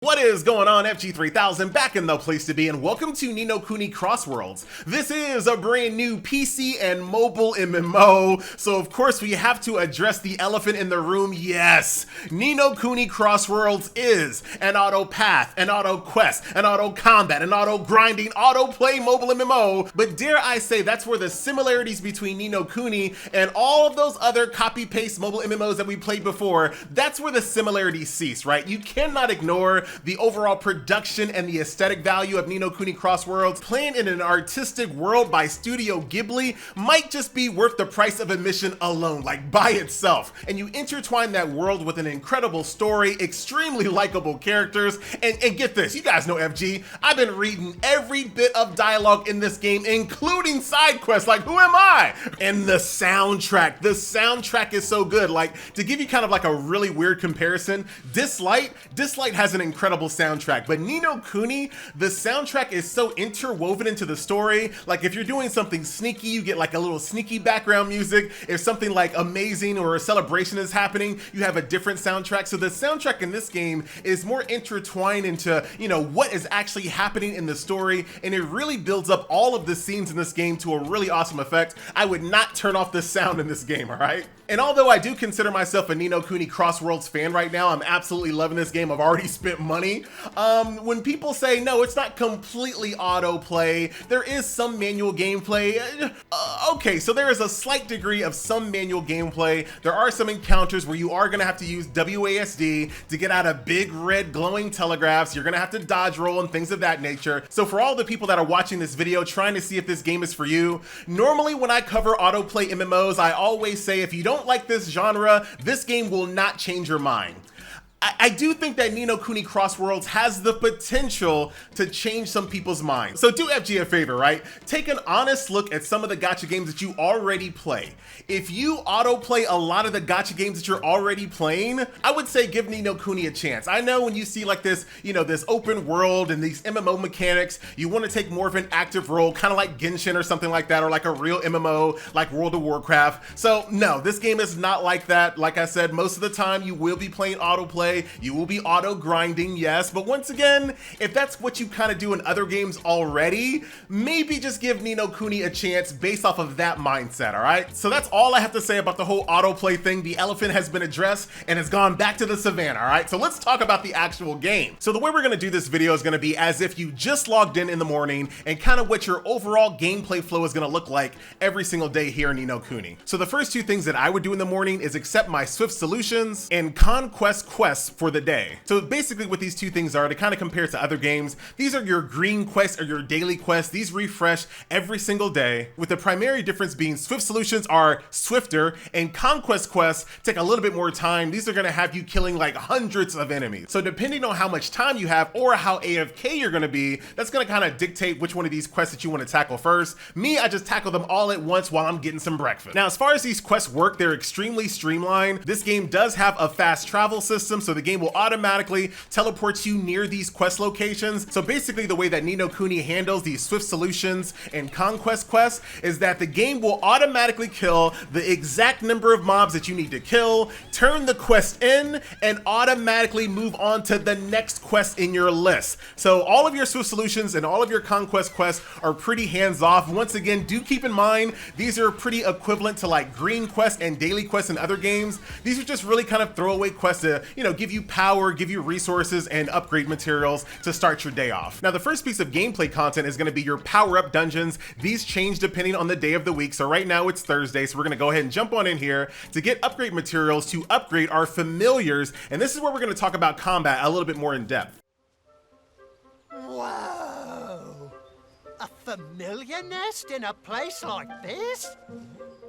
What is going on, FG3000? Back in the place to be, and welcome to Ni no Kuni Crossworlds. This is a brand new PC and mobile MMO, so of course we have to address the elephant in the room. Yes, Ni no Kuni Crossworlds is an auto path, an auto quest, an auto combat, an auto grinding, auto play mobile MMO, but dare I say that's where the similarities between Ni no Kuni and all of those other copy-paste mobile MMOs that we played before, that's where the similarities cease, right? You cannot ignore the overall production and the aesthetic value of Ni no Kuni Crossworlds. Playing in an artistic world by Studio Ghibli might just be worth the price of admission alone, like by itself. And you intertwine that world with an incredible story, extremely likable characters, and get this, you guys know FG, I've been reading every bit of dialogue in this game, including side quests, like who am I? And the soundtrack is so good. Like, to give you kind of like a really weird comparison, Dislight has an incredible soundtrack, but Ni no Kuni, the soundtrack is so interwoven into the story. Like if you're doing something sneaky, you get like a little sneaky background music. If something like amazing or a celebration is happening, you have a different soundtrack. So the soundtrack in this game is more intertwined into, you know, what is actually happening in the story, and it really builds up all of the scenes in this game to a really awesome effect. I would not turn off the sound in this game, all right? And although I do consider myself a Ni no Kuni Crossworlds fan right now, I'm absolutely loving this game. I've already spent money. When people say, no, it's not completely autoplay, there is some manual gameplay. Okay, so there is a slight degree of some manual gameplay. There are some encounters where you are gonna have to use WASD to get out of big red glowing telegraphs. You're gonna have to dodge roll and things of that nature. So for all the people that are watching this video trying to see if this game is for you, normally when I cover autoplay MMOs, I always say if you don't like this genre, this game will not change your mind. I do think that Ni no Kuni Crossworlds has the potential to change some people's minds. So do FG a favor, right? Take an honest look at some of the gacha games that you already play. If you autoplay a lot of the gacha games that you're already playing, I would say give Ni no Kuni a chance. I know when you see like this, you know, this open world and these MMO mechanics, you want to take more of an active role, kind of like Genshin or something like that, or like a real MMO like World of Warcraft. So no, this game is not like that. Like I said, most of the time you will be playing autoplay. You will be auto grinding, yes, but once again, if that's what you kind of do in other games already, maybe just give Ni no Kuni a chance based off of that mindset, all right? So that's all I have to say about the whole autoplay thing. The elephant has been addressed and has gone back to the savannah, all right? So let's talk about the actual game. So the way we're gonna do this video is gonna be as if you just logged in the morning and kind of what your overall gameplay flow is gonna look like every single day here in Ni no Kuni. So the first two things that I would do in the morning is accept my Swift Solutions and Conquest quests for the day. So basically what these two things are, to kind of compare to other games, these are your green quests or your daily quests. These refresh every single day, with the primary difference being Swift Solutions are swifter and Conquest quests take a little bit more time. These are going to have you killing like hundreds of enemies. So depending on how much time you have or how AFK you're going to be, that's going to kind of dictate which one of these quests that you want to tackle first. Me, I just tackle them all at once while I'm getting some breakfast. Now, as far as these quests work, they're extremely streamlined. This game does have a fast travel system, so the game will automatically teleport you near these quest locations. So basically the way that Ni no Kuni handles these Swift Solutions and Conquest quests is that the game will automatically kill the exact number of mobs that you need to kill, turn the quest in, and automatically move on to the next quest in your list. So all of your Swift Solutions and all of your Conquest quests are pretty hands-off. Once again, do keep in mind, these are pretty equivalent to like green quests and daily quests in other games. These are just really kind of throwaway quests to, you know, give you power, give you resources, and upgrade materials to start your day off. Now, the first piece of gameplay content is going to be your power-up dungeons. These change depending on the day of the week. So right now it's Thursday, so we're going to go ahead and jump on in here to get upgrade materials to upgrade our familiars. And this is where we're going to talk about combat a little bit more in depth. Whoa! A familiar nest in a place like this?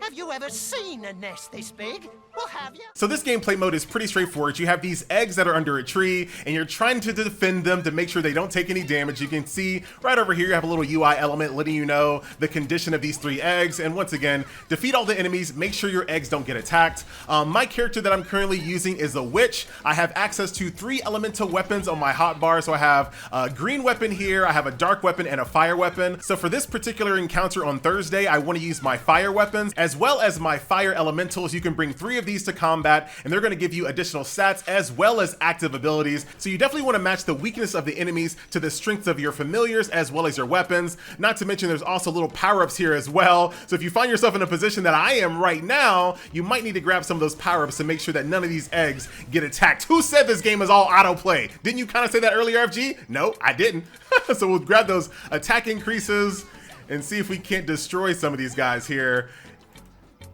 Have you ever seen a nest this big? Well, have you? So this gameplay mode is pretty straightforward. You have these eggs that are under a tree and you're trying to defend them to make sure they don't take any damage. You can see right over here, you have a little UI element letting you know the condition of these 3 eggs. And once again, defeat all the enemies, make sure your eggs don't get attacked. My character that I'm currently using is a witch. I have access to 3 elemental weapons on my hotbar. So I have a green weapon here, I have a dark weapon and a fire weapon. So for this particular encounter on Thursday, I want to use my fire weapons. As as well as my fire elementals. You can bring 3 of these to combat, and they're going to give you additional stats as well as active abilities. So you definitely want to match the weakness of the enemies to the strength of your familiars as well as your weapons. Not to mention there's also little power-ups here as well. So if you find yourself in a position that I am right now, you might need to grab some of those power-ups to make sure that none of these eggs get attacked. Who said this game is all autoplay? Didn't you kind of say that earlier, FG? No, I didn't. So we'll grab those attack increases and see if we can't destroy some of these guys here.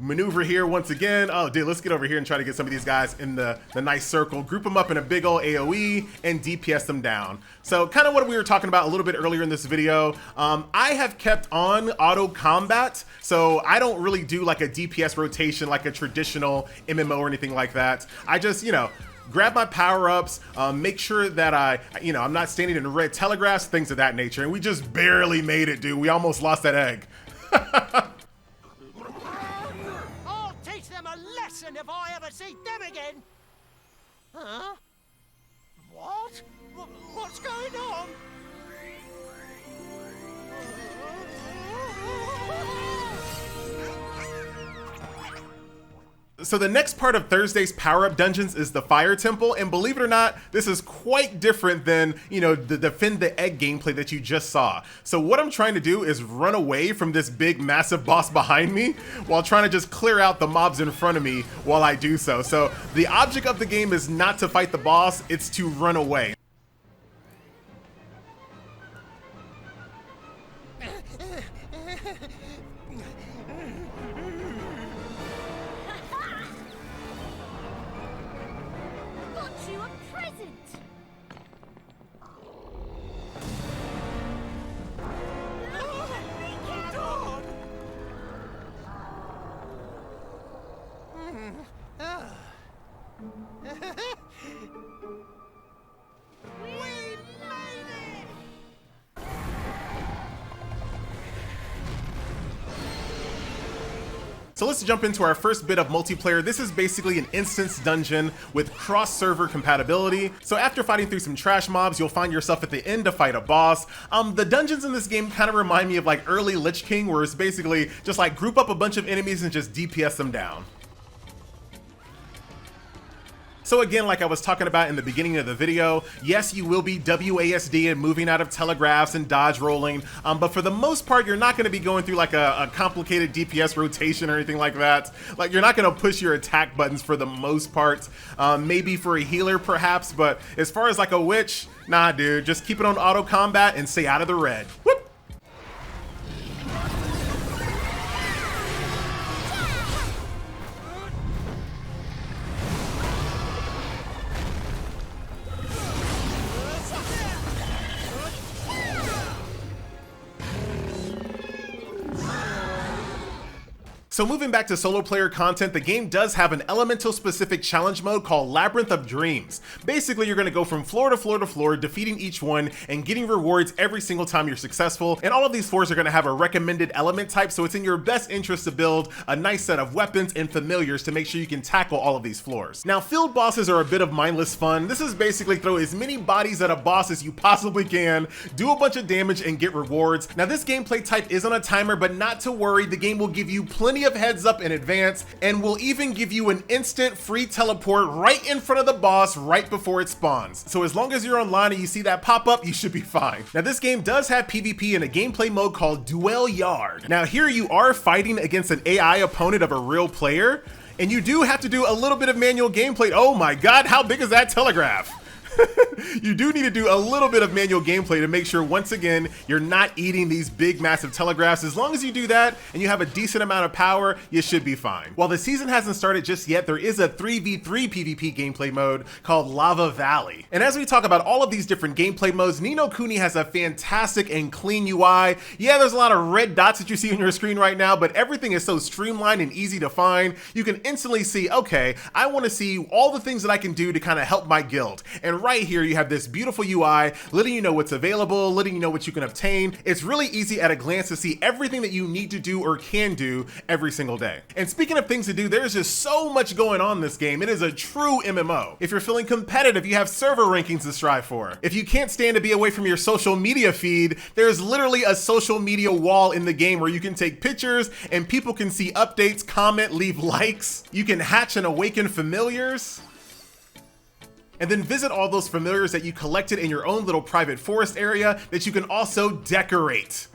Maneuver here once again. Oh, dude, let's get over here and try to get some of these guys in the nice circle. Group them up in a big old AoE and DPS them down. So kind of what we were talking about a little bit earlier in this video. I have kept on auto combat, so I don't really do like a DPS rotation like a traditional MMO or anything like that. I just, you know, grab my power-ups, make sure that I'm not standing in red telegraphs, things of that nature. And we just barely made it, dude. We almost lost that egg. I'll teach them a lesson if I ever see them again. Huh? What? What's going on? So the next part of Thursday's power-up dungeons is the Fire Temple, and believe it or not, this is quite different than, you know, the Defend the Egg gameplay that you just saw. So what I'm trying to do is run away from this big, massive boss behind me while trying to just clear out the mobs in front of me while I do so. So the object of the game is not to fight the boss, it's to run away. So let's jump into our first bit of multiplayer. This is basically an instance dungeon with cross-server compatibility. So after fighting through some trash mobs, you'll find yourself at the end to fight a boss. The dungeons in this game kind of remind me of like early Lich King, where it's basically just like group up a bunch of enemies and just DPS them down. So again, like I was talking about in the beginning of the video, yes, you will be WASD and moving out of telegraphs and dodge rolling, but for the most part, you're not going to be going through like a complicated DPS rotation or anything like that. Like, you're not going to push your attack buttons for the most part. Maybe for a healer perhaps, but as far as like a witch, nah, dude, just keep it on auto combat and stay out of the red. Whoop! So moving back to solo player content, the game does have an elemental specific challenge mode called Labyrinth of Dreams. Basically, you're going to go from floor to floor to floor, defeating each one and getting rewards every single time you're successful. And all of these floors are going to have a recommended element type, so it's in your best interest to build a nice set of weapons and familiars to make sure you can tackle all of these floors. Now, field bosses are a bit of mindless fun. This is basically throw as many bodies at a boss as you possibly can, do a bunch of damage and get rewards. Now, this gameplay type is on a timer, but not to worry, the game will give you plenty of heads up in advance and will even give you an instant free teleport right in front of the boss right before it spawns. So as long as you're online and you see that pop up, you should be fine. Now, this game does have PvP in a gameplay mode called Duel Yard. Now, here you are fighting against an AI opponent of a real player, and you do have to do a little bit of manual gameplay. Oh my God, how big is that telegraph? You do need to do a little bit of manual gameplay to make sure, once again, you're not eating these big, massive telegraphs. As long as you do that and you have a decent amount of power, you should be fine. While the season hasn't started just yet, there is a 3v3 PvP gameplay mode called Lava Valley. And as we talk about all of these different gameplay modes, Ni no Kuni has a fantastic and clean UI. Yeah, there's a lot of red dots that you see on your screen right now, but everything is so streamlined and easy to find. You can instantly see, okay, I want to see all the things that I can do to kind of help my guild. And right here, you have this beautiful UI letting you know what's available, letting you know what you can obtain. It's really easy at a glance to see everything that you need to do or can do every single day. And speaking of things to do, there's just so much going on in this game. It is a true MMO. If you're feeling competitive, you have server rankings to strive for. If you can't stand to be away from your social media feed, there's literally a social media wall in the game where you can take pictures and people can see updates, comment, leave likes. You can hatch and awaken familiars, and then visit all those familiars that you collected in your own little private forest area that you can also decorate.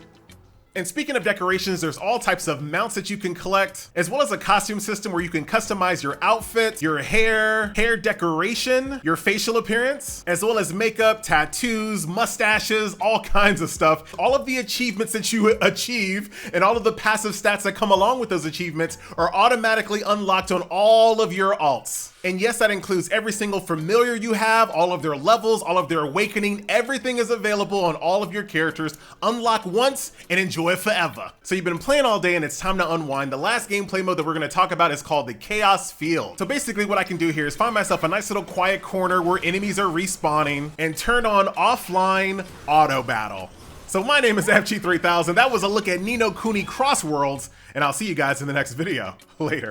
And speaking of decorations, there's all types of mounts that you can collect, as well as a costume system where you can customize your outfit, your hair decoration, your facial appearance, as well as makeup, tattoos, mustaches, all kinds of stuff. All of the achievements that you achieve and all of the passive stats that come along with those achievements are automatically unlocked on all of your alts. And yes, that includes every single familiar you have, all of their levels, all of their awakening. Everything is available on all of your characters. Unlock once and enjoy forever. So you've been playing all day and it's time to unwind. The last gameplay mode that we're gonna talk about is called the Chaos Field. So basically what I can do here is find myself a nice little quiet corner where enemies are respawning and turn on offline auto battle. So my name is FG3000. That was a look at Ni no Kuni Cross Worlds, and I'll see you guys in the next video. Later.